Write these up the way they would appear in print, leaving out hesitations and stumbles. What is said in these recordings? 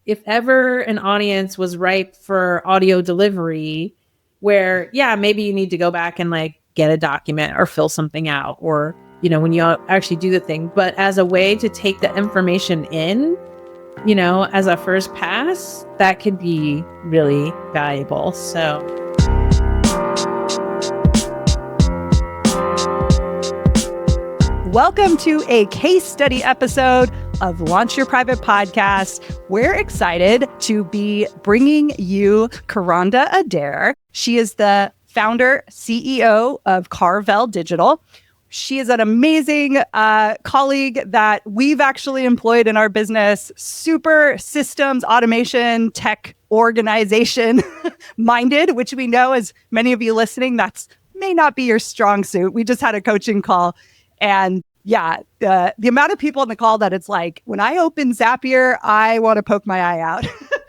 if ever an audience was ripe for audio delivery, where, yeah, maybe you need to go back and like get a document or fill something out, or, you know, when you actually do the thing, but as a way to take the information in, you know, as a first pass, that could be really valuable. So welcome to a case study episode of Launch Your Private Podcast. We're excited to be bringing you Kronda Adair. She is the founder, CEO of Carvel Digital. She is an amazing colleague that we've actually employed in our business, super systems, automation, tech organization minded, which we know, as many of you listening, that's may not be your strong suit. We just had a coaching call. And yeah, the amount of people on the call that it's like, when I open Zapier, I want to poke my eye out.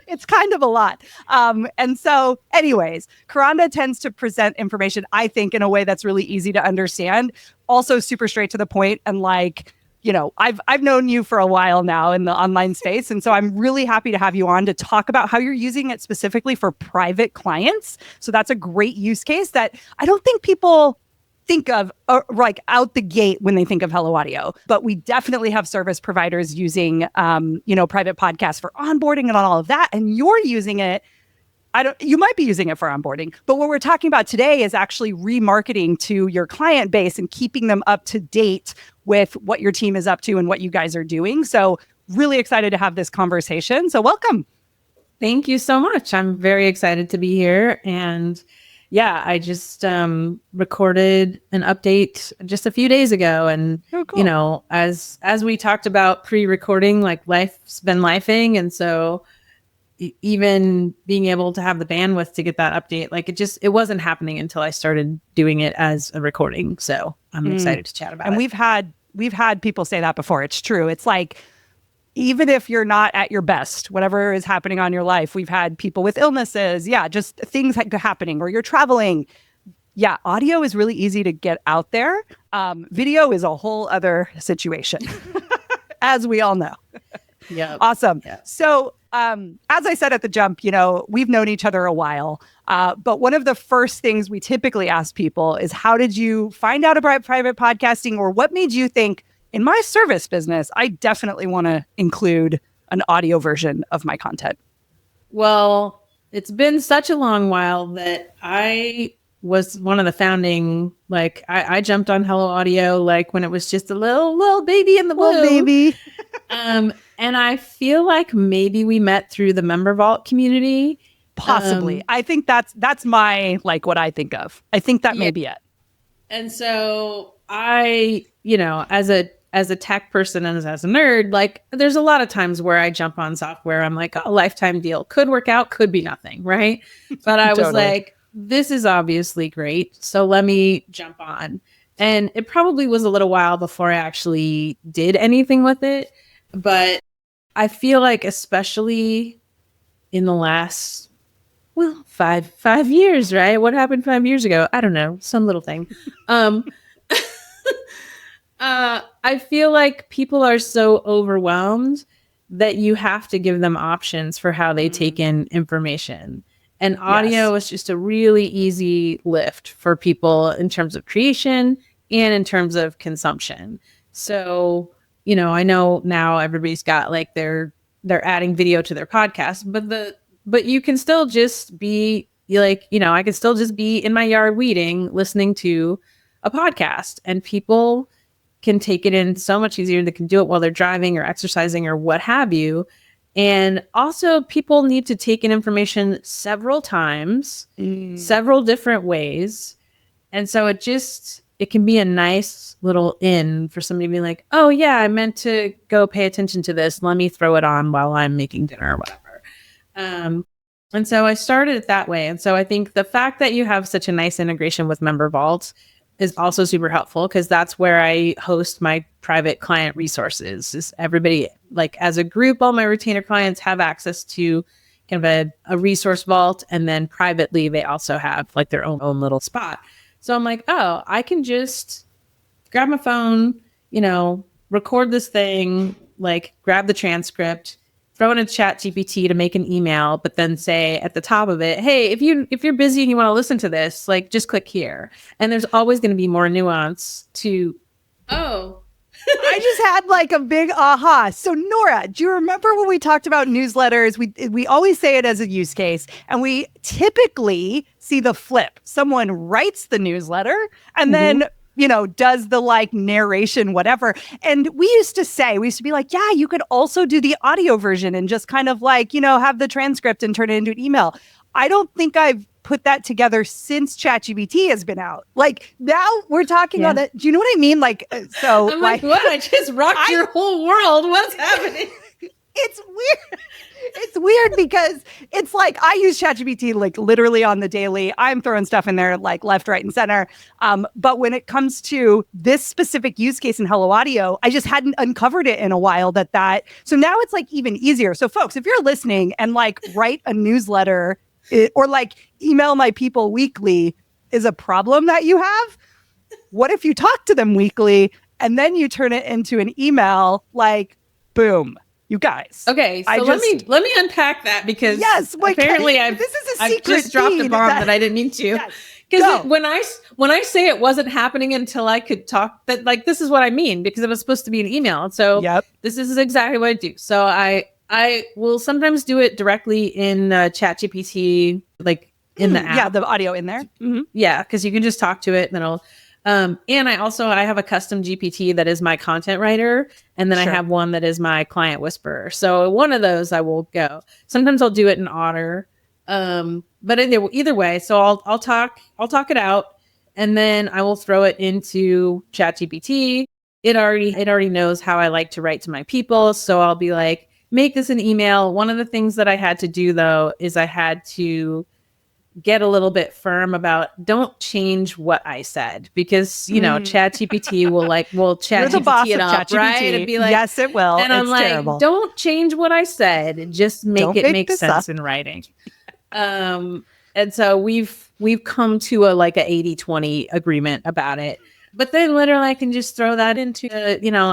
It's kind of a lot. And so anyways, Kronda tends to present information, I think, in a way that's really easy to understand. Also super straight to the point. And like, you know, I've known you for a while now in the online space. And so I'm really happy to have you on to talk about how you're using it specifically for private clients. So that's a great use case that I don't think people think of like out the gate when they think of Hello Audio, but we definitely have service providers using, private podcasts for onboarding and all of that. And you're using it. You might be using it for onboarding, but what we're talking about today is actually remarketing to your client base and keeping them up to date with what your team is up to and what you guys are doing. So really excited to have this conversation. So welcome. thank you so much. I'm very excited to be here. And yeah, I just recorded an update just a few days ago. And, cool. You know, as we talked about pre-recording, like life's been lifing. And so even being able to have the bandwidth to get that update, like it wasn't happening until I started doing it as a recording. So I'm excited to chat about it. And we've had people say that before. It's true. It's like, even if you're not at your best, whatever is happening on your life, we've had people with illnesses. Yeah, just things happening, or you're traveling. Yeah, audio is really easy to get out there. Video is a whole other situation, as we all know. Yeah. Awesome. Yeah. So as I said at the jump, you know, we've known each other a while. But one of the first things we typically ask people is, how did you find out about private podcasting, or what made you think, in my service business, I definitely want to include an audio version of my content? Well, it's been such a long while that I was one of the founding, like I jumped on Hello Audio, like when it was just a little baby in the womb. Baby. And I feel like maybe we met through the Member Vault community. Possibly. I think that's my, like, what I think of. I think that may be it. And so I, you know, as a tech person and as a nerd, like there's a lot of times where I jump on software, I'm like, oh, lifetime deal, could work out, could be nothing, right? But I was like, this is obviously great, so let me jump on. And it probably was a little while before I actually did anything with it, but I feel like especially in the last, well, five years, right? What happened 5 years ago? I don't know, some little thing. I feel like people are so overwhelmed that you have to give them options for how they take in information. And audio is just a really easy lift for people in terms of creation and in terms of consumption. So, you know, I know now everybody's got like they're adding video to their podcast, but you can still just be like, you know, I could still just be in my yard weeding, listening to a podcast, and people can take it in so much easier. They can do it while they're driving or exercising or what have you. And also people need to take in information several times, several different ways. And so it can be a nice little in for somebody to be like, oh yeah, I meant to go pay attention to this. Let me throw it on while I'm making dinner or whatever. And so I started it that way. And so I think the fact that you have such a nice integration with Member Vault is also super helpful, because that's where I host my private client resources. Is everybody, like as a group, all my retainer clients have access to kind of a resource vault, and then privately they also have like their own little spot. So I'm like, oh, I can just grab my phone, you know, record this thing, like grab the transcript, throw in a ChatGPT to make an email, but then say at the top of it, hey, if you're busy and you want to listen to this, like just click here. And there's always going to be more nuance to, oh, I just had like a big aha. So Nora, do you remember when we talked about newsletters? We always say it as a use case, and we typically see the flip. Someone writes the newsletter and then does the like narration, whatever. And we used to be like, yeah, you could also do the audio version and just kind of like, have the transcript and turn it into an email. I don't think I've put that together since ChatGPT has been out. Like now we're talking about it. Do you know what I mean? Like, so I'm like, what? I just rocked your whole world. What's happening? It's weird. It's weird because it's like I use ChatGPT like literally on the daily. I'm throwing stuff in there like left, right, and center. But when it comes to this specific use case in Hello Audio, I just hadn't uncovered it in a while. So now it's like even easier. So folks, if you're listening and like write a newsletter or like email my people weekly is a problem that you have, what if you talk to them weekly and then you turn it into an email? Like, boom. You guys. Okay, so let me unpack that because apparently I've just dropped a bomb that I didn't mean to. Because when I say it wasn't happening until I could talk, that like this is what I mean because it was supposed to be an email. So this is exactly what I do. So I will sometimes do it directly in ChatGPT, like in the app. Yeah, the audio in there. Mm-hmm. Yeah, because you can just talk to it and it'll. And I have a custom GPT that is my content writer. And then I have one that is my client whisperer. So one of those I will go. Sometimes I'll do it in Otter. But either way, so I'll talk it out and then I will throw it into ChatGPT. It already knows how I like to write to my people. So I'll be like, make this an email. One of the things that I had to do though, is I had to get a little bit firm about don't change what I said because ChatGPT will ChatGPT it up, ChatGPT. Right? It'd be like, yes, it will. And I'm like, terrible. Don't change what I said. Just make make sense in writing. And so we've come to a 80-20 agreement about it. But then literally I can just throw that into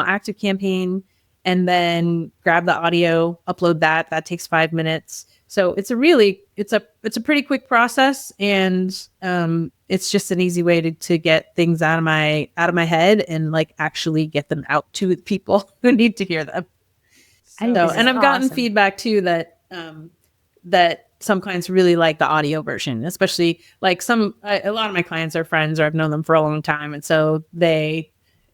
Active Campaign and then grab the audio, upload that. That takes 5 minutes. So it's a pretty quick process, and it's just an easy way to get things out of my head and like actually get them out to the people who need to hear them. And I've gotten feedback too that some clients really like the audio version, especially like a lot of my clients are friends or I've known them for a long time, and so they,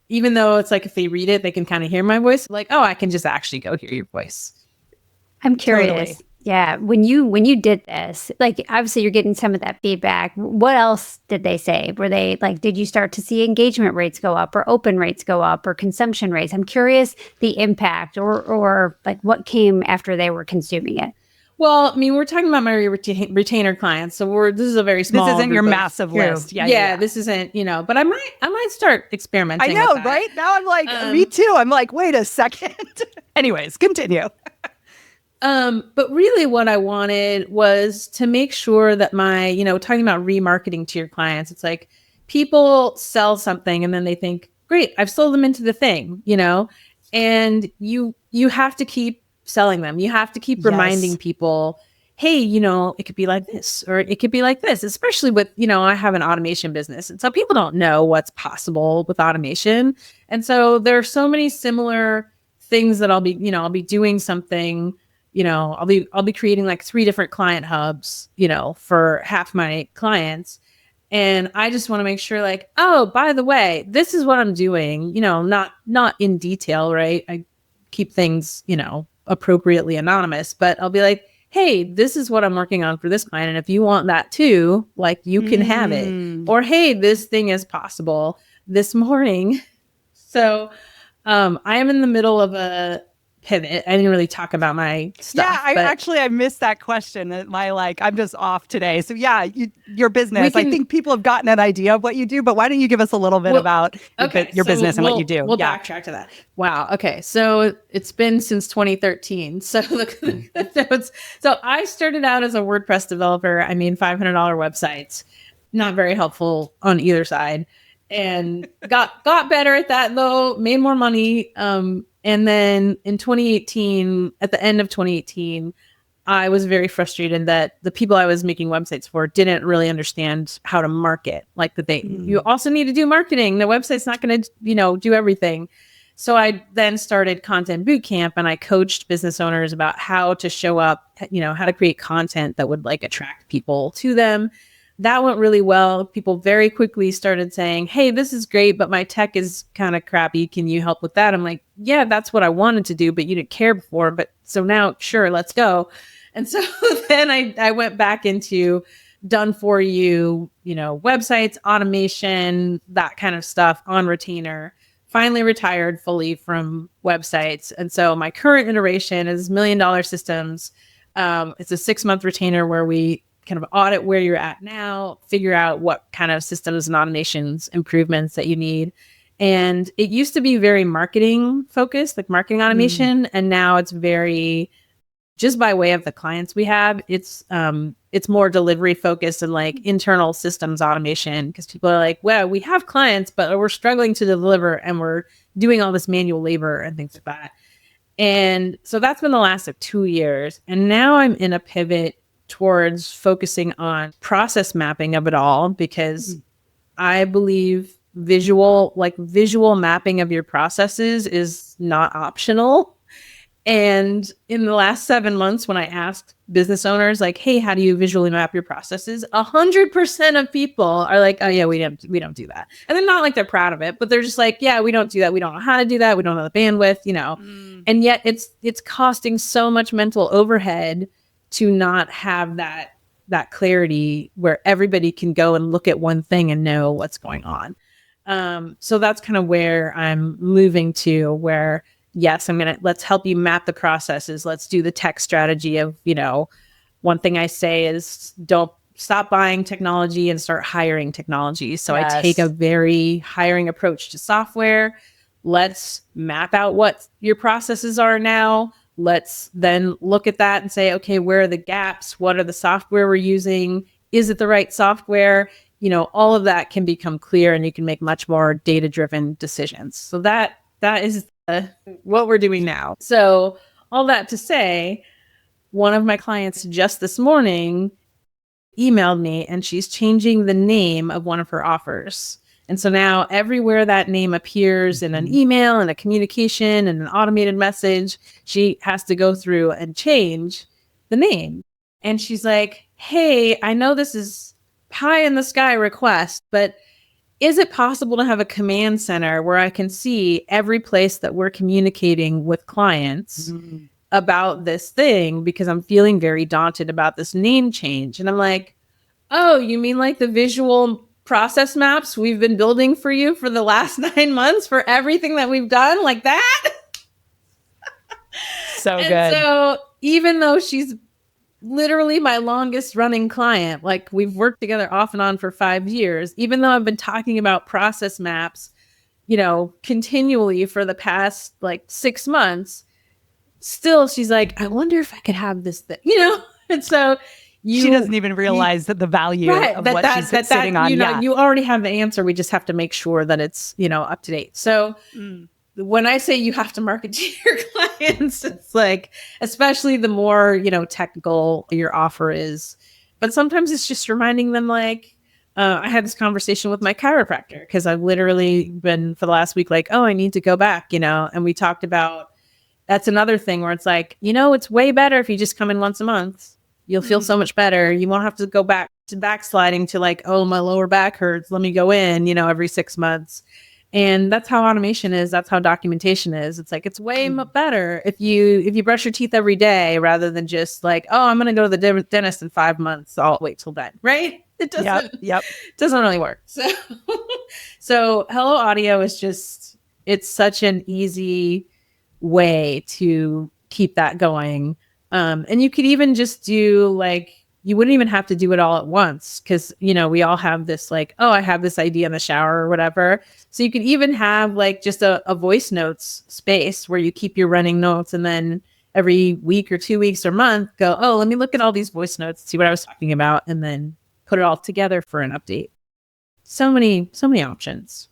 even though it's like if they read it, they can kind of hear my voice. Like, oh, I can just actually go hear your voice. I'm curious. Totally. Yeah. When you did this, like obviously you're getting some of that feedback. What else did they say? Were they like, did you start to see engagement rates go up or open rates go up or consumption rates? I'm curious the impact or like what came after they were consuming it. Well, I mean, we're talking about my retainer clients, so this is a very small. This isn't your massive list. Yeah. This isn't, but I might start experimenting. I know, with that. right? Now I'm like, me too. I'm like, wait a second. Anyways, continue. But really what I wanted was to make sure that talking about remarketing to your clients, it's like people sell something and then they think, great, I've sold them into the thing, and you have to keep selling them. You have to keep reminding people, hey, it could be like this, or it could be like this, especially with, I have an automation business. And so people don't know what's possible with automation. And so there are so many similar things that I'll be doing something. I'll be creating like 3 different client hubs, for half my clients. And I just want to make sure like, oh, by the way, this is what I'm doing, not in detail, right? I keep things, appropriately anonymous, but I'll be like, hey, this is what I'm working on for this client. And if you want that too, like you can have it. Or, hey, this thing is possible this morning. So I am in the middle of a pivot. I didn't really talk about my stuff. Yeah, I missed that question. I'm just off today. So yeah, your business. I think people have gotten an idea of what you do, but why don't you give us a little bit about your business and what you do? We'll backtrack to that. Wow. Okay. So it's been since 2013. So so I started out as a WordPress developer. I mean, $500 websites, not very helpful on either side, and got better at that though, made more money. And then in 2018, at the end of 2018, I was very frustrated that the people I was making websites for didn't really understand how to market. Like that you also need to do marketing. The website's not going to, do everything. So I then started Content Bootcamp, and I coached business owners about how to show up, how to create content that would like attract people to them. That went really well. People very quickly started saying, hey, this is great, but my tech is kind of crappy. Can you help with that? I'm like, yeah, that's what I wanted to do, but you didn't care before. But so now, sure, let's go. And so then I went back into done for you, websites, automation, that kind of stuff on retainer. Finally retired fully from websites. And so my current iteration is $1 million systems. It's a 6-month retainer where we kind of audit where you're at now, figure out what kind of systems and automations improvements that you need. And it used to be very marketing focused, like marketing automation. And now it's very just by way of the clients we have, it's more delivery focused and like internal systems automation, because people are like, well, we have clients, but we're struggling to deliver and we're doing all this manual labor and things like that. And so that's been the last 2 years. And now I'm in a pivot towards focusing on process mapping of it all, because I believe visual mapping of your processes is not optional. And in the last 7 months, when I asked business owners, like, hey, how do you visually map your processes? 100% of people are like, oh yeah, we don't do that. And they're not like they're proud of it, but they're just like, yeah, we don't do that. We don't know how to do that. We don't have the bandwidth, And yet it's costing so much mental overhead to not have that clarity where everybody can go and look at one thing and know what's going on. So that's kind of where I'm moving to, where yes, let's help you map the processes. Let's do the tech strategy of, one thing I say is don't stop buying technology and start hiring technology. So yes. I take a very hiring approach to software. Let's map out what your processes are now. Let's then look at that and say, okay, where are the gaps? What are the software we're using? Is it the right software? All of that can become clear, and you can make much more data-driven decisions. So that is what we're doing now. So all that to say, one of my clients just this morning emailed me, and she's changing the name of one of her offers. And so now everywhere that name appears in an email and a communication and an automated message, she has to go through and change the name. And she's like, hey, I know this is pie in the sky request, but is it possible to have a command center where I can see every place that we're communicating with clients about this thing? Because I'm feeling very daunted about this name change. And I'm like, oh, you mean like the visual process maps we've been building for you for the last 9 months for everything that we've done, like that? So good. So even though she's literally my longest running client, like we've worked together off and on for 5 years, even though I've been talking about process maps, continually for the past 6 months, still she's like, I wonder if I could have this thing, And so she doesn't even realize that the value of what she's sitting on. You already have the answer. We just have to make sure that it's, up to date. So when I say you have to market to your clients, it's like, especially the more, technical your offer is. But sometimes it's just reminding them, I had this conversation with my chiropractor, because I've literally been for the last week, oh, I need to go back, and we talked about, that's another thing where it's like, it's way better if you just come in once a month. You'll feel so much better. You won't have to go back to backsliding to oh, my lower back hurts. Let me go in, every 6 months. And that's how automation is. That's how documentation is. It's it's way better if you brush your teeth every day, rather than just oh, I'm going to go to the dentist in 5 months. I'll wait till then. Right? It doesn't, doesn't really work. So Hello Audio is just, it's such an easy way to keep that going. And you could even just do you wouldn't even have to do it all at once, because, we all have this oh, I have this idea in the shower or whatever. So you could even have just a voice notes space where you keep your running notes, and then every week or 2 weeks or month go, oh, let me look at all these voice notes, see what I was talking about, and then put it all together for an update. So many options.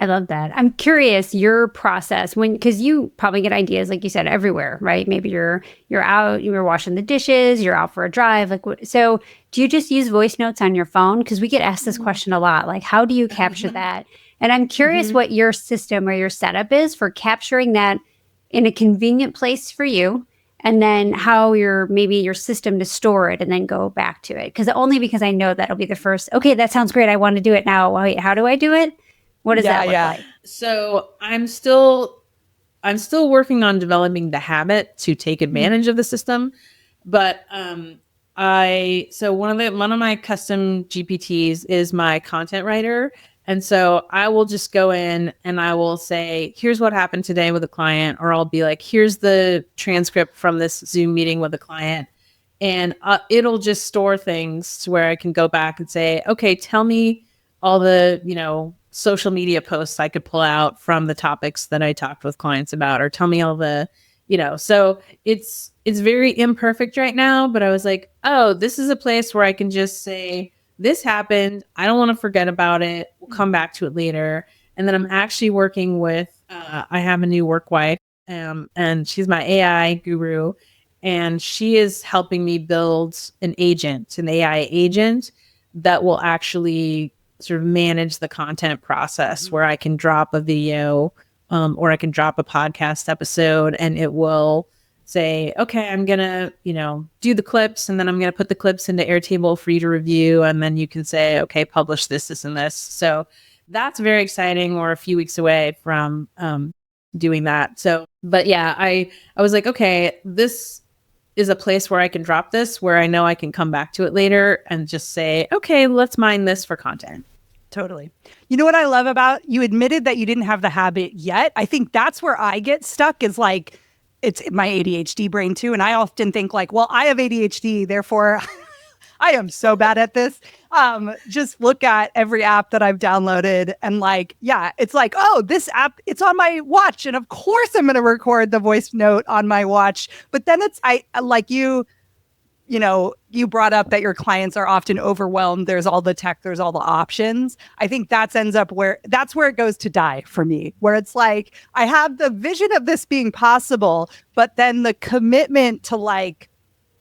I love that. I'm curious your process because you probably get ideas, like you said, everywhere, right? Maybe you're out, you're washing the dishes, you're out for a drive. So do you just use voice notes on your phone? Because we get asked this question a lot. Like, how do you capture that? And I'm curious what your system or your setup is for capturing that in a convenient place for you. And then how maybe your system to store it and then go back to it. Because I know that'll be the first, okay, that sounds great. I want to do it now. Wait, how do I do it? What does that look like? So I'm still working on developing the habit to take advantage of the system. But one of my custom GPTs is my content writer. And so I will just go in and I will say, here's what happened today with a client, or I'll be like, here's the transcript from this Zoom meeting with a client. And it'll just store things to where I can go back and say, okay, tell me all the, social media posts I could pull out from the topics that I talked with clients about, or tell me all the, so it's very imperfect right now, but I was like, oh, this is a place where I can just say, this happened. I don't want to forget about it. We'll come back to it later. And then I'm actually working with, I have a new work wife, and she's my AI guru, and she is helping me build an AI agent that will actually sort of manage the content process, where I can drop a video, or I can drop a podcast episode, and it will say, okay, I'm going to, do the clips, and then I'm going to put the clips into Airtable for you to review. And then you can say, okay, publish this, and this. So that's very exciting. We're a few weeks away from doing that. So, but yeah, I was like, okay, this is a place where I can drop this, where I know I can come back to it later and just say, okay, let's mine this for content. Totally. You know what I love about, you admitted that you didn't have the habit yet. I think that's where I get stuck, is like, it's my ADHD brain too. And I often think like, well, I have ADHD, therefore I am so bad at this. Just look at every app that I've downloaded and like, yeah, it's like, oh, this app, it's on my watch. And of course I'm going to record the voice note on my watch. But then you brought up that your clients are often overwhelmed. There's all the tech, there's all the options. I think that's where it goes to die for me, where it's like, I have the vision of this being possible, but then the commitment to like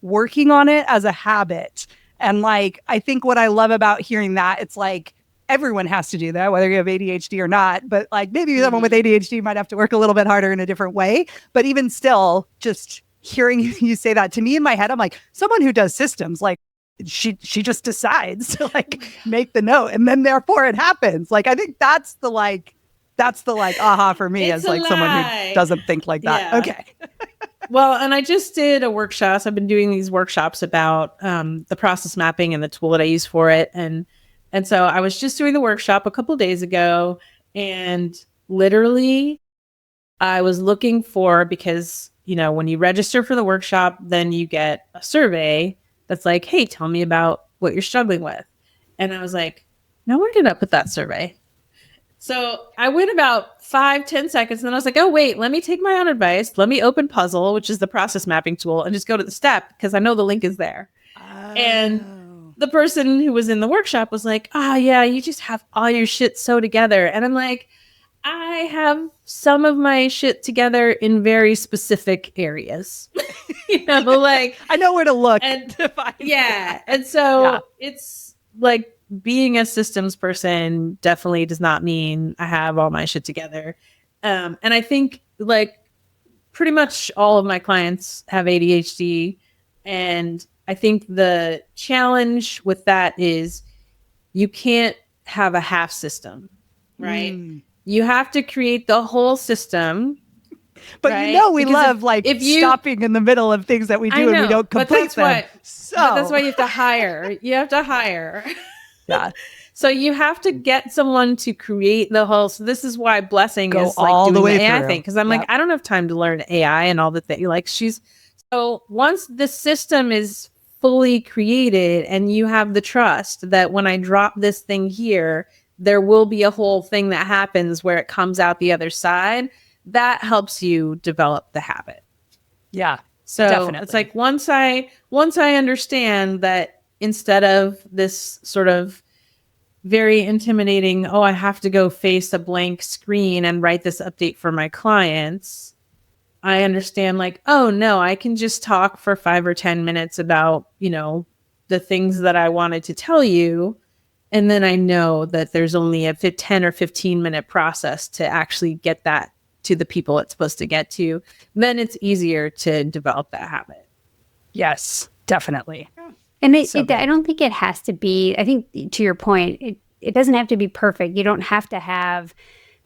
working on it as a habit. And like, I think what I love about hearing that, it's like, everyone has to do that, whether you have ADHD or not. But like, maybe someone with ADHD might have to work a little bit harder in a different way. But even still, just hearing you say that to me in my head, I'm like, someone who does systems, like she just decides to like make the note, and then therefore it happens. Like, I think that's the aha for me, as like someone who doesn't think like that. Yeah. Okay. Well, and I just did a workshop. I've been doing these workshops about the process mapping and the tool that I use for it. And so I was just doing the workshop a couple of days ago, and literally I was looking for, because when you register for the workshop, then you get a survey that's like, hey, tell me about what you're struggling with. And I was like, no, where did I put that survey? So I went about 5-10 seconds, and then I was like, oh, wait, let me take my own advice. Let me open Puzzle, which is the process mapping tool, and just go to the step, because I know the link is there. Oh. And the person who was in the workshop was like, yeah, you just have all your shit so together. And I'm like, I have some of my shit together in very specific areas. Like I know where to look. And to find it. And so it's like, being a systems person definitely does not mean I have all my shit together. And I think like pretty much all of my clients have ADHD. And I think the challenge with that is you can't have a half system, right? You have to create the whole system. But right? We love stopping in the middle of things that we do and we don't complete them. But that's why you have to hire. Yeah. So you have to get someone to create the whole. So this is why Blessing is like all doing the way AI thing. Because I'm like, I don't have time to learn AI and all the things. Like so once the system is fully created and you have the trust that when I drop this thing here, there will be a whole thing that happens where it comes out the other side. That helps you develop the habit. Yeah. So definitely. It's like once I understand that instead of this sort of very intimidating, oh, I have to go face a blank screen and write this update for my clients, I understand like, oh no, I can just talk for 5 or 10 minutes about, the things that I wanted to tell you. And then I know that there's only a 10 or 15-minute process to actually get that to the people it's supposed to get to. Then it's easier to develop that habit. Yes, definitely. And I don't think it has to be, I think to your point, it doesn't have to be perfect. You don't have to have,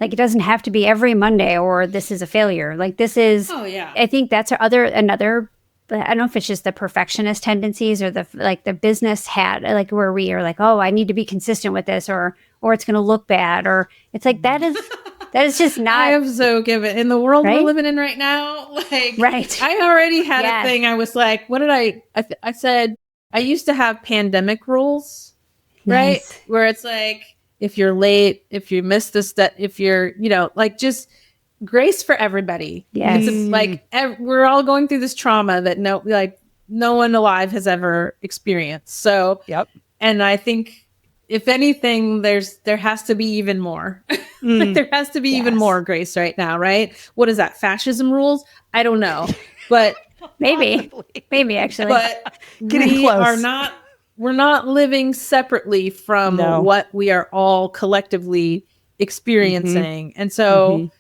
like, it doesn't have to be every Monday or this is a failure. Like this is, I think that's another, I don't know if it's just the perfectionist tendencies or the business hat, like where we are like, oh, I need to be consistent with this or it's going to look bad. Or it's like, that is just not. I am so given in the world we're living in right now. Like, I already had a thing. I was like, what did I said, I used to have pandemic rules, right? Where it's like, if you're late, if you miss this, that if you're, like just grace for everybody. Yes. It's like we're all going through this trauma that no one alive has ever experienced. So, and I think if anything, there has to be even more. Like there has to be even more grace right now, right? What is that? Fascism rules? I don't know, but maybe actually, but getting close. We're not living separately from what we are all collectively experiencing. And so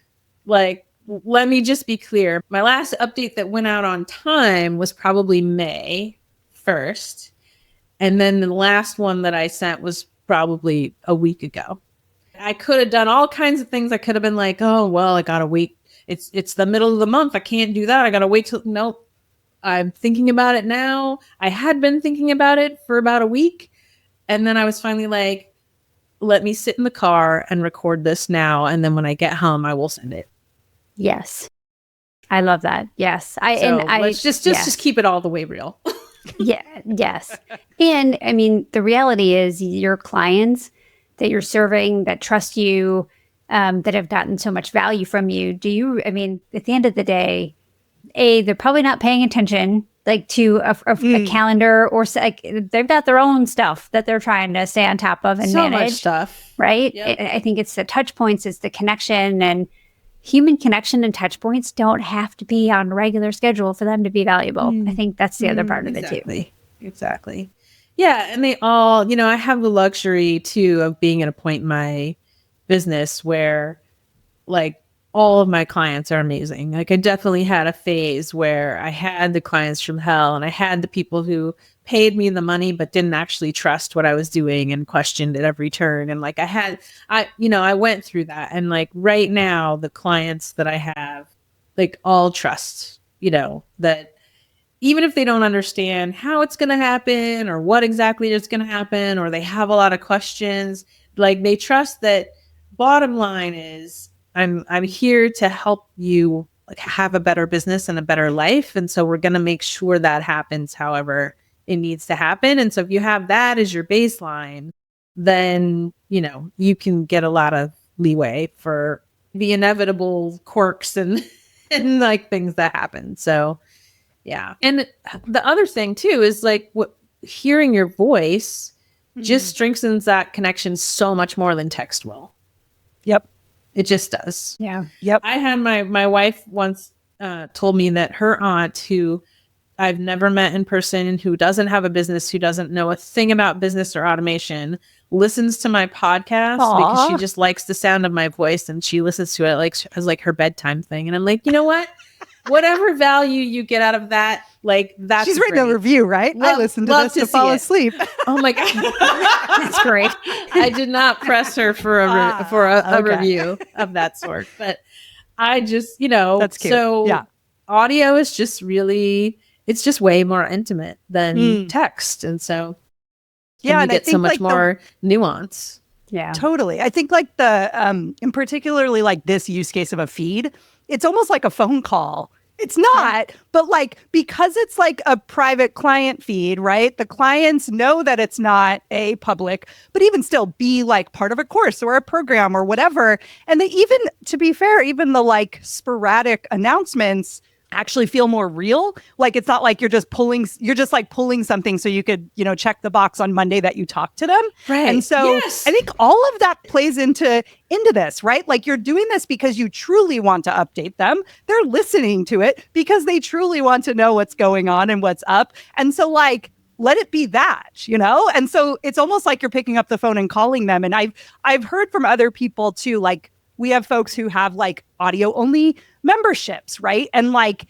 like, let me just be clear. My last update that went out on time was probably May 1st. And then the last one that I sent was probably a week ago. I could have done all kinds of things. I could have been like, oh, well, I got to wait. It's the middle of the month. I can't do that. I got to wait till, nope. I'm thinking about it now. I had been thinking about it for about a week. And then I was finally like, let me sit in the car and record this now. And then when I get home, I will send it. Yes. I love that. Yes. Let's just keep it all the way real. Yes. And I mean, the reality is your clients that you're serving that trust you, that have gotten so much value from you. At the end of the day, they're probably not paying attention like to a calendar or like they've got their own stuff that they're trying to stay on top of and manage. So much stuff. Right. Yep. I think it's the touch points, it's the connection, and human connection and touch points don't have to be on a regular schedule for them to be valuable. I think that's the other part of it too. Exactly. Yeah. And they all, I have the luxury too of being at a point in my business where like all of my clients are amazing. Like I definitely had a phase where I had the clients from hell and I had the people who paid me the money but didn't actually trust what I was doing and questioned at every turn. And like I went through that. And like right now, the clients that I have, like all trust, that even if they don't understand how it's going to happen or what exactly is going to happen, or they have a lot of questions, like they trust that bottom line is I'm here to help you like have a better business and a better life. And so we're going to make sure that happens however it needs to happen. And so if you have that as your baseline, then, you can get a lot of leeway for the inevitable quirks and like things that happen. So, yeah. And the other thing too is like hearing your voice just strengthens that connection so much more than text will. Yep. It just does. Yeah. Yep. I had my wife once told me that her aunt, who I've never met in person, who doesn't have a business, who doesn't know a thing about business or automation, listens to my podcast because she just likes the sound of my voice and she listens to it like as like her bedtime thing. And I'm like, you know what? Whatever value you get out of that, like that's she's written a review, right? I listened to this to fall asleep. Oh my God. That's great. I did not press her for a review of that sort, but I just, that's cute. So audio is just really, it's just way more intimate than text. And so you get so much more nuance. Yeah, totally. I think like in particularly like this use case of a feed, it's almost like a phone call. It's not, but like, because it's like a private client feed, right? The clients know that it's not a public, but even still be like part of a course or a program or whatever. And they even, to be fair, even the like sporadic announcements actually feel more real. Like, it's not like you're just like pulling something so you could, check the box on Monday that you talked to them. Right. And so I think all of that plays into this, right? Like, you're doing this because you truly want to update them. They're listening to it because they truly want to know what's going on and what's up. And so, like, let it be that, And so it's almost like you're picking up the phone and calling them. And I've heard from other people too, like, we have folks who have like audio only memberships, right? And like,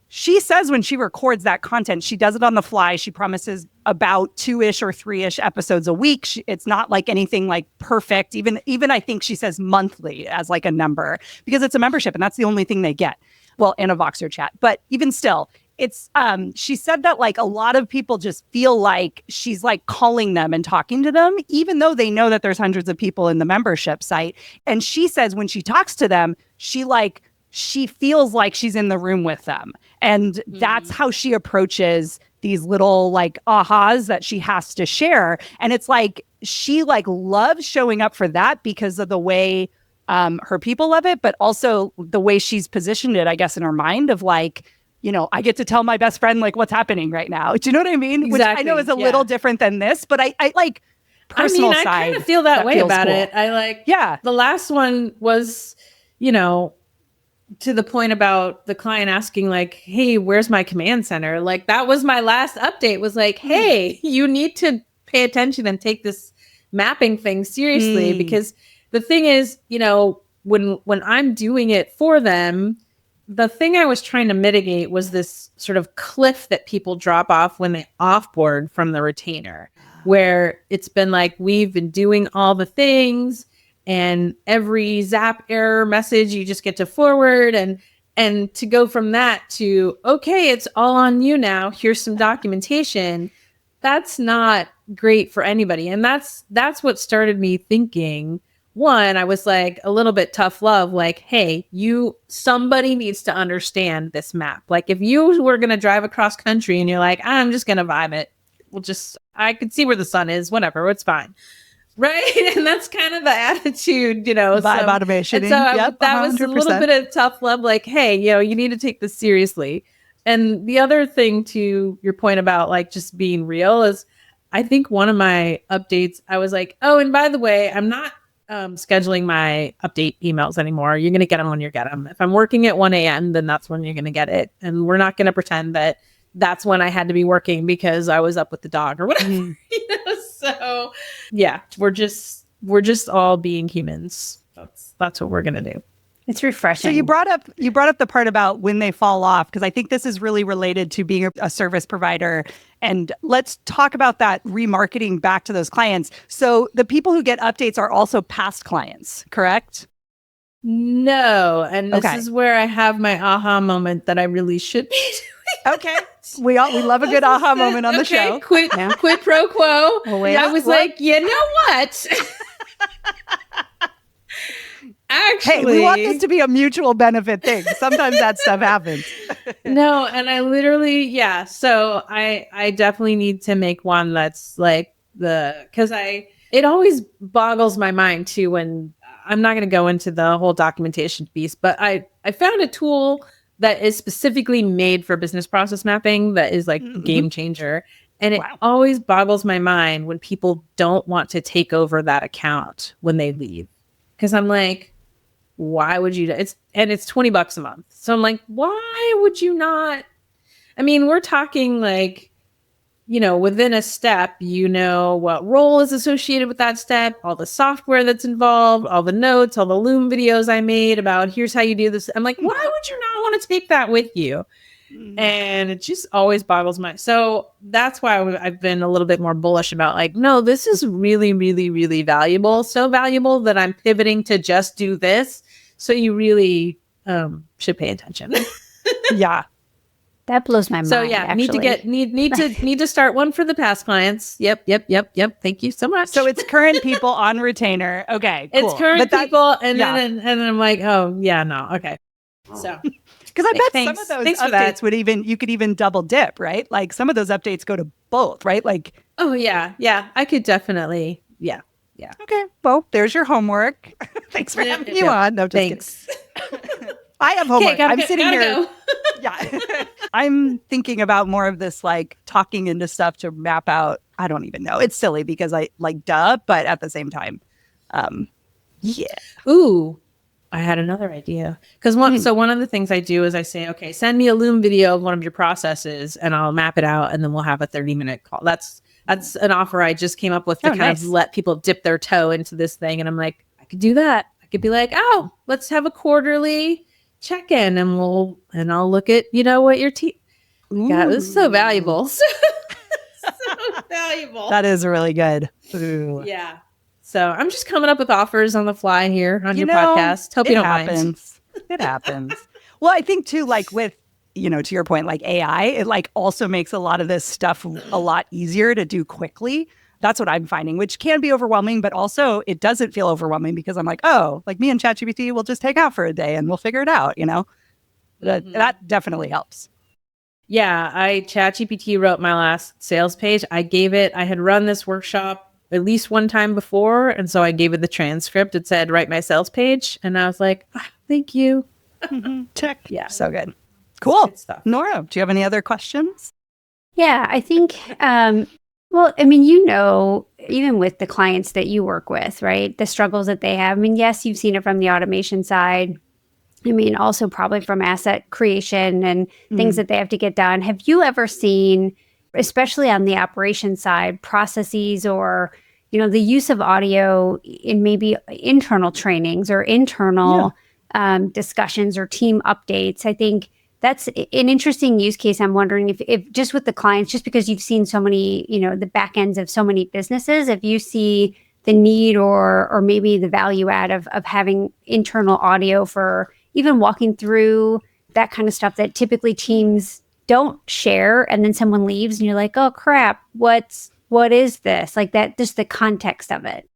she says when she records that content, she does it on the fly. She promises about 2-ish or 3-ish episodes a week. It's not like anything like perfect. Even I think she says monthly as like a number, because it's a membership and that's the only thing they get. Well, and a Voxer chat. But even still, it's she said that like a lot of people just feel like she's like calling them and talking to them, even though they know that there's hundreds of people in the membership site. And she says when she talks to them, she feels like she's in the room with them. And that's how she approaches these little like ahas that she has to share. And it's like, she like loves showing up for that because of the way her people love it, but also the way she's positioned it, I guess, in her mind of like, I get to tell my best friend like what's happening right now. Do you know what I mean? Exactly. Which I know is a little different than this, but I like personal side. I kind of feel that way about it. I like, the last one was, to the point about the client asking like, hey, where's my command center? Like, that was my last update, was like, hey, you need to pay attention and take this mapping thing seriously. Because the thing is, when I'm doing it for them, the thing I was trying to mitigate was this sort of cliff that people drop off when they offboard from the retainer, where it's been like, we've been doing all the things and every Zap error message you just get to forward, and to go from that to, okay, it's all on you now, here's some documentation. That's not great for anybody. And that's what started me thinking. One, I was like a little bit tough love, like, hey, somebody needs to understand this map. Like, if you were going to drive across country and you're like, I'm just going to vibe it. I could see where the sun is, whatever, it's fine. Right. And that's kind of the attitude, Vibe automation. And so that was a little bit of tough love, like, hey, you need to take this seriously. And the other thing, to your point about like just being real, is I think one of my updates, I was like, oh, and by the way, I'm not scheduling my update emails anymore. You're going to get them when you get them. If I'm working at 1 a.m., then that's when you're going to get it. And we're not going to pretend that that's when I had to be working because I was up with the dog or whatever. So yeah, we're just all being humans. That's what we're going to do. It's refreshing. So you brought up the part about when they fall off, because I think this is really related to being a service provider. And let's talk about that remarketing back to those clients. So the people who get updates are also past clients, correct? No. And this is where I have my aha moment that I really should be doing. Okay. We love a good aha moment on the show. Quid pro quo. I was like, you know what? Actually, hey, we want this to be a mutual benefit thing. Sometimes that stuff happens. No, and I literally, so I definitely need to make one that's like because it always boggles my mind too, when I'm not going to go into the whole documentation piece, but I found a tool that is specifically made for business process mapping that is like a game changer. And it always boggles my mind when people don't want to take over that account when they leave. Because I'm like, why would you? It's $20 a month. So I'm like, why would you not? I mean, we're talking like, within a step, what role is associated with that step, all the software that's involved, all the notes, all the Loom videos I made about here's how you do this. I'm like, why would you not want to take that with you? And it just always boggles my. So that's why I've been a little bit more bullish about like, no, this is really, really, really valuable. So valuable that I'm pivoting to just do this. So you really should pay attention. Yeah. That blows my mind. So yeah, actually. need to start one for the past clients. Yep. Thank you so much. So it's current people on retainer. Okay, cool. It's current people, and then I'm like, oh yeah, no, okay. So because I bet some of those updates you could even double dip, right? Like some of those updates go to both, right? Like, oh yeah, I could definitely, yeah. Okay, well, there's your homework. Thanks for having you on. No, just thanks. I have homework. I'm sitting here. Go. Yeah. I'm thinking about more of this, like talking into stuff to map out. I don't even know. It's silly because I like duh, but at the same time, yeah. Ooh, I had another idea. Because one of the things I do is I say, okay, send me a Loom video of one of your processes and I'll map it out and then we'll have a 30-minute call. That's an offer I just came up with to kind of let people dip their toe into this thing. And I'm like, I could do that. I could be like, oh, let's have a quarterly check-in and I'll look at, what your team. God, this is so valuable. So valuable. That is really good. Ooh. Yeah. So I'm just coming up with offers on the fly here on your podcast. Hope you don't mind. It happens. Well, I think too, like with, to your point, like AI, it like also makes a lot of this stuff a lot easier to do quickly. That's what I'm finding, which can be overwhelming, but also it doesn't feel overwhelming because I'm like, oh, like me and ChatGPT will just take out for a day and we'll figure it out, That definitely helps. Yeah, ChatGPT wrote my last sales page. I had run this workshop at least one time before. And so I gave it the transcript. It said, write my sales page. And I was like, thank you. Check. Yeah. So good. Cool. Good stuff. Nora, do you have any other questions? Yeah, I think, well, I mean, even with the clients that you work with, right, the struggles that they have. I mean, yes, you've seen it from the automation side. I mean, also probably from asset creation and things that they have to get done. Have you ever seen, especially on the operations side, processes or, the use of audio in maybe internal trainings or internal discussions or team updates? I think that's an interesting use case. I'm wondering if just with the clients, just because you've seen so many, the back ends of so many businesses, if you see the need or maybe the value add of having internal audio for even walking through that kind of stuff that typically teams don't share, and then someone leaves and you're like, oh crap, what is this? Like that, just the context of it.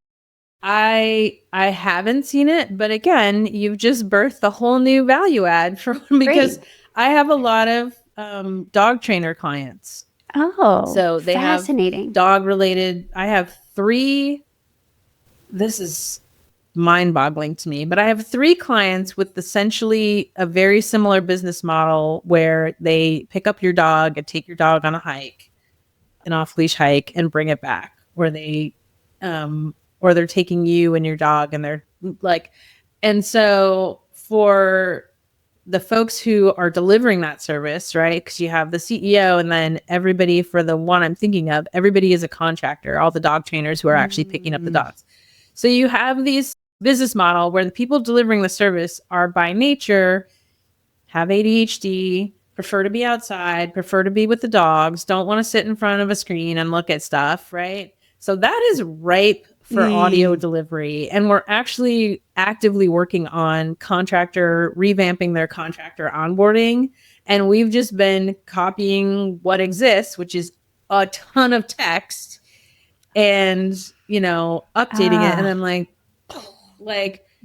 I haven't seen it, but again, you've just birthed a whole new value add for because Great. I have a lot of dog trainer clients. Oh, so they fascinating. have dog related. I have 3. This is mind-boggling to me, but I have 3 clients with essentially a very similar business model where they pick up your dog and take your dog on a hike, an off-leash hike, and bring it back, where they or they're taking you and your dog and they're like, and so for the folks who are delivering that service, right, because you have the CEO and then everybody, for the one I'm thinking of, everybody is a contractor, all the dog trainers who are actually picking up the dogs. So you have these business model where the people delivering the service are by nature, have ADHD, prefer to be outside, prefer to be with the dogs, don't want to sit in front of a screen and look at stuff, right? So that is ripe for audio delivery. And we're actually actively working on revamping their contractor onboarding. And we've just been copying what exists, which is a ton of text, and, updating it. And I'm like,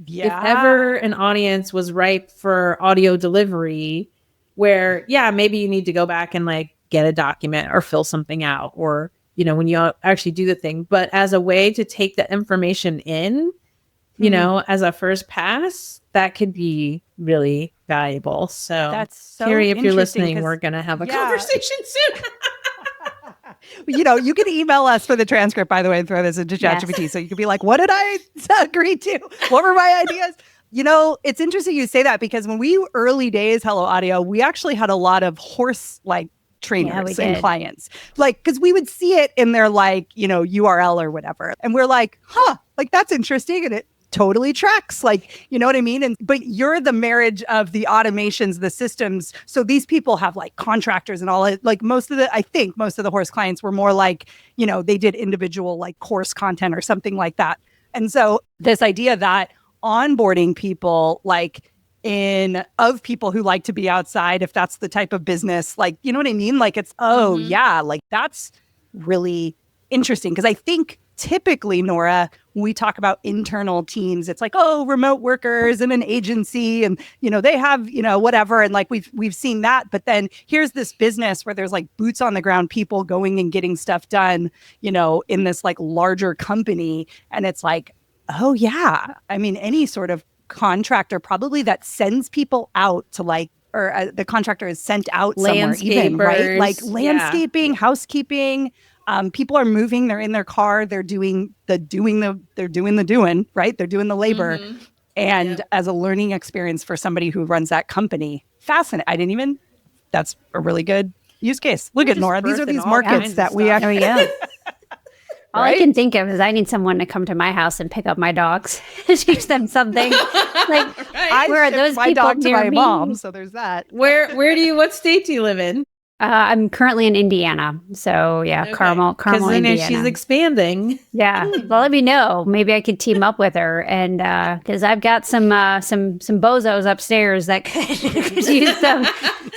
if ever an audience was ripe for audio delivery, where, maybe you need to go back and like get a document or fill something out, or, when you actually do the thing, but as a way to take the information in, as a first pass, that could be really valuable. So that's so Carrie, if you're listening, we're going to have a conversation soon. You can email us for the transcript, by the way, and throw this into ChatGPT. So you could be like, what did I agree to? What were my ideas? It's interesting you say that, because when we early days, Hello Audio, we actually had a lot of horse trainers and clients, because we would see it in their URL or whatever. And we're like, that's interesting. And it totally tracks, you know what I mean? But you're the marriage of the automations, the systems. So these people have contractors and all it. I think most of the horse clients were more they did individual course content or something like that. And so this idea that onboarding people of people who like to be outside, if that's the type of business, you know what I mean? It's, that's really interesting. Because I think typically, Nora, when we talk about internal teams, it's remote workers and an agency, and they have whatever, and we've seen that. But then here's this business where there's boots on the ground people going and getting stuff done, in this larger company, and it's oh yeah, I mean, any sort of contractor probably that sends people out to like, or the contractor is sent out somewhere even, right? Like landscaping, housekeeping. People are moving. They're in their car. They're doing the doing, right? They're doing the labor. Mm-hmm. And as a learning experience for somebody who runs that company, fascinating. That's a really good use case. Look at Nora. These are these markets that we actually. All I can think of is I need someone to come to my house and pick up my dogs, teach them something. Like, where are those my people dog to near my me? mom? So there's that. What state do you live in? I'm currently in Indiana, so Carmel, Indiana. She's expanding. Yeah, well, let me know. Maybe I could team up with her, and because I've got some bozos upstairs that could use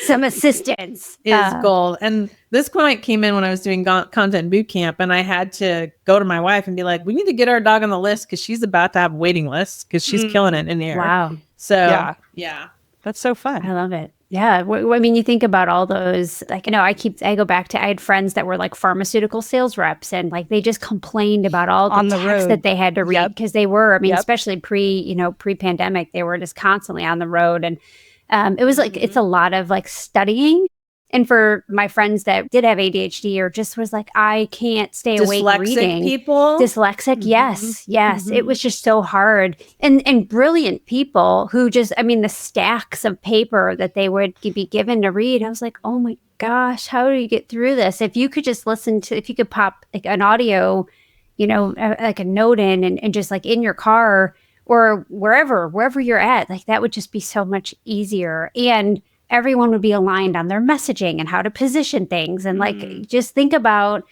some assistance. Is gold. And this client came in when I was doing content boot camp, and I had to go to my wife and be like, "We need to get our dog on the list because she's about to have a waiting list because she's killing it in here." Wow. So yeah, that's so fun. I love it. Yeah. I mean, you think about all those, like, I go back to, I had friends that were like pharmaceutical sales reps, and like, they just complained about all the texts that they had to read because they were, I mean, especially pre-pandemic, they were just constantly on the road. And it was like, it's a lot of like studying. And for my friends that did have ADHD or just was like, I can't stay awake reading. Dyslexic, yes. It was just so hard. And brilliant people who just, I mean, the stacks of paper that they would be given to read, I was like, oh my gosh, how do you get through this? If you could just if you could pop like an audio, like a note in and just like in your car or wherever you're at, like that would just be so much easier. And everyone would be aligned on their messaging and how to position things. And like, just think about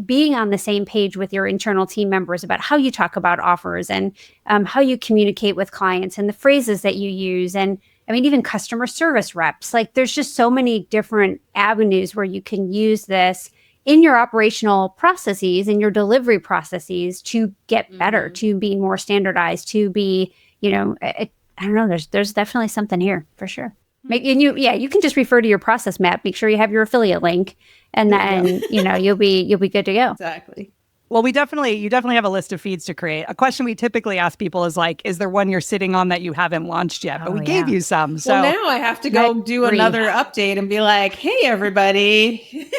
being on the same page with your internal team members about how you talk about offers and how you communicate with clients and the phrases that you use. And I mean, even customer service reps, like there's just so many different avenues where you can use this in your operational processes and your delivery processes to get better, to be more standardized, to be, I don't know, there's definitely something here for sure. And you can just refer to your process map. Make sure you have your affiliate link, and then you'll be good to go. Exactly. Well, you definitely have a list of feeds to create. A question we typically ask people is like, is there one you're sitting on that you haven't launched yet? But we gave you some. So now I have to go do another update and be like, hey, everybody.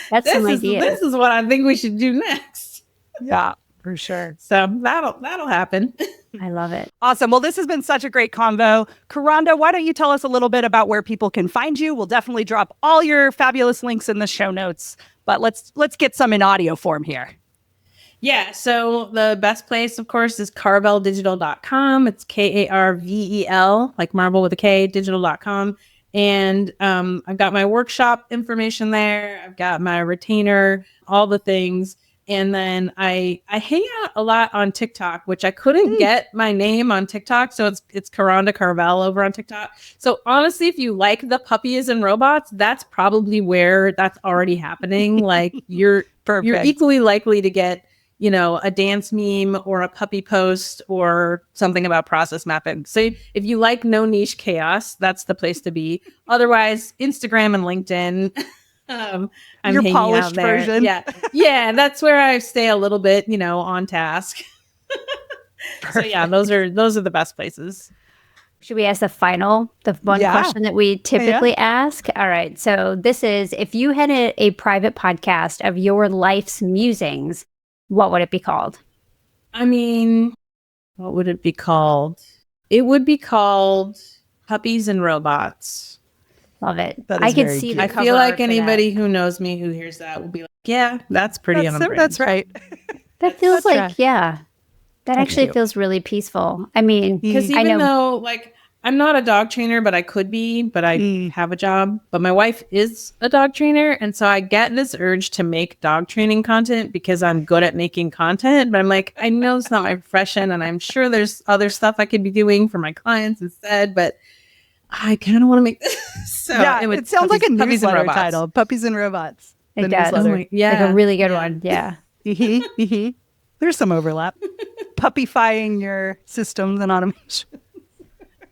That's some ideas. This is what I think we should do next. Yeah, for sure. So that'll happen. I love it. Awesome. Well, this has been such a great convo. Kronda, why don't you tell us a little bit about where people can find you? We'll definitely drop all your fabulous links in the show notes, but let's get some in audio form here. Yeah. So the best place, of course, is carveldigital.com. It's KARVEL, like marble with a K, digital.com. And I've got my workshop information there. I've got my retainer, all the things. And then I hang out a lot on TikTok, which I couldn't get my name on TikTok. So it's Kronda Carvel over on TikTok. So honestly, if you like the puppies and robots, that's probably where that's already happening. Like you're equally likely to get, a dance meme or a puppy post or something about process mapping. So if you like no niche chaos, that's the place to be. Otherwise, Instagram and LinkedIn. I'm your polished there. version. Yeah. That's where I stay a little bit, on task. So those are the best places. Should we ask the one question that we typically ask? All right. So this is, if you had a private podcast of your life's musings, what would it be called? I mean, what would it be called? It would be called Puppies and Robots. Love it. I can see the cover. I feel like anybody who knows me who hears that will be like, yeah, that's pretty on brand. That's right. That feels like, that actually feels really peaceful. I mean, because even though like I'm not a dog trainer, but I could be, but I have a job. But my wife is a dog trainer. And so I get this urge to make dog training content because I'm good at making content. But I'm like, I know it's not my profession. And I'm sure there's other stuff I could be doing for my clients instead. But I kind of want to make this. So it sounds like a newsletter title. Puppies and Robots. It does. Like a really good one. Yeah. There's some overlap. Puppyfying your systems and automation.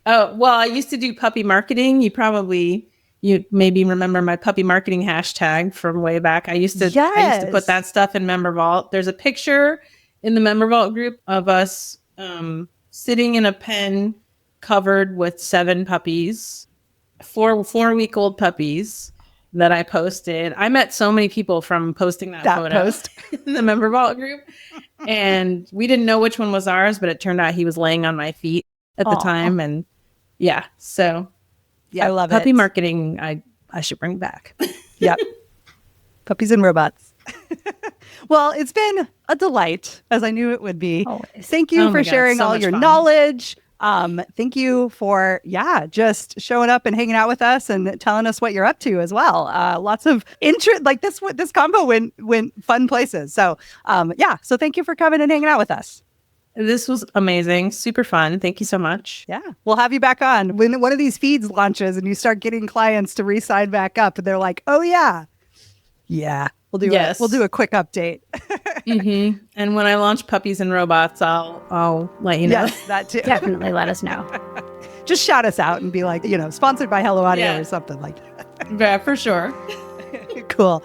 Oh, well, I used to do puppy marketing. You maybe remember my puppy marketing hashtag from way back. I used to put that stuff in Member Vault. There's a picture in the Member Vault group of us sitting in a pen covered with 7 puppies, 4-week-old puppies that I posted. I met so many people from posting that photo post in the member vault group. And we didn't know which one was ours, but it turned out he was laying on my feet at the time. And yeah, so I love puppy it. marketing, I should bring back. Yep. Puppies and robots. Well, it's been a delight, as I knew it would be. Always. Thank you Oh for my God, sharing so all much your fun. knowledge. Thank you for, just showing up and hanging out with us and telling us what you're up to as well. Lots of interest, like this combo went fun places. So, so thank you for coming and hanging out with us. This was amazing. Super fun. Thank you so much. Yeah. We'll have you back on when one of these feeds launches and you start getting clients to re-sign back up and they're like, oh yeah. Yeah. We'll do a quick update. Mm-hmm. And when I launch Puppies and Robots, I'll let you know. Yes, that too. Definitely let us know. Just shout us out and be like, sponsored by Hello Audio Yeah. or something like that. Yeah, for sure. Cool.